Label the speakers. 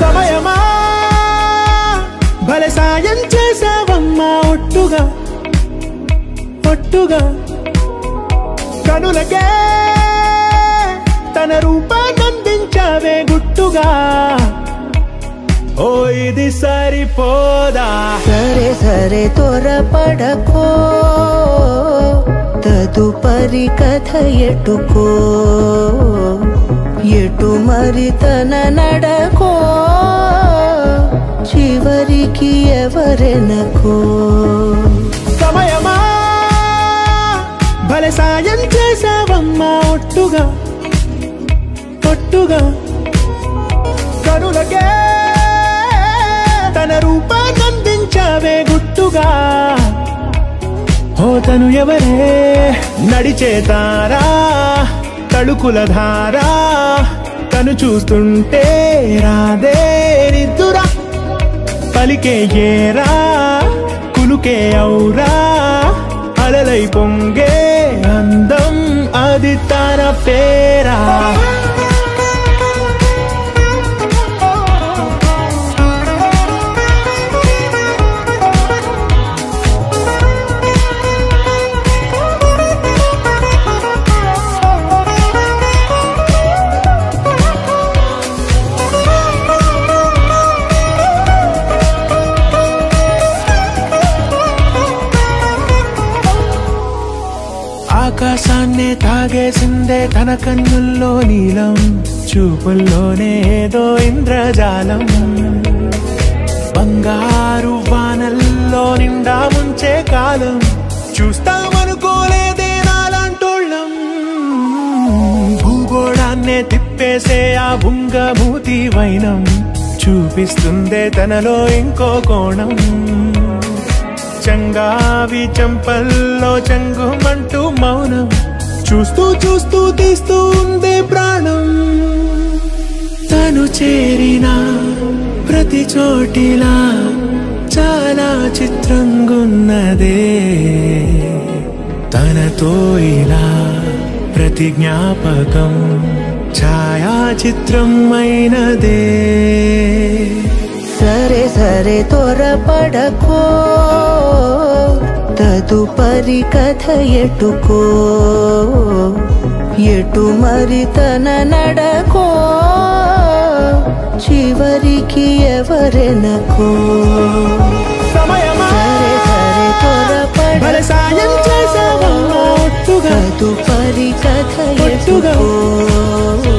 Speaker 1: సమయమా భలే సాయం చేసావమ్మా ఒట్టుగా ఒట్టుగా కనులకే తన రూపాన్నందించావే గుట్టుగా ఓ ఇది సరిపోదా
Speaker 2: సరే సరే త్వరపడకో తదుపరి కథ ఎటుకో ఎటు మరి తన నడకో చివరికి ఎవరెనకో
Speaker 1: సమయమా భలే సాయం చేసావమ్మా ఒట్టుగా ఒట్టుగా కనులకే తన రూపాన్నందించావే గుట్టుగా ఓ తను ఎవరే నడిచే తారా తళుకుల ధారా తను చూస్తుంటే రాదే నిద్దురా పలికే ఏరా కులుకే ఔరా అలలై పొంగే అందం అది తన పేరా ఆకాశాన్నే తాగేసిందే తన కన్నుల్లో నీలం చూపుల్లోనే ఏదో ఇంద్రజాలం బంగారు వానల్లో నిండా ముంచే కాలం చూస్తామనుకోలేదే నాలాంటోళ్ళం భూగోళాన్నే తిప్పేసే ఆ బుంగమూతి వైనం చూపిస్తుందే తనలో ఇంకో కోణం చంగావి చంపల్లో చంగుమంటూ మౌనం చూస్తూ చూస్తూ తీస్తూ ఉందే ప్రాణం తను చేరిన ప్రతి చోటిలా చాలా చిత్రంగున్నదే తనతో ఇలా ప్రతి జ్ఞాపకం ఛాయాచిత్రం అయినదే
Speaker 2: సరే సరే త్వరపడకో తదుపరి కథ ఎటుకో ఎటు మరి తన నడకో చివరికి ఎవరెనకో
Speaker 1: సమయమా
Speaker 2: సరే సరే
Speaker 1: భలే సాయం చేసావమ్మా ఒట్టుగా
Speaker 2: తదుపరి కథ
Speaker 1: ఒట్టుగా
Speaker 2: ఎటుకో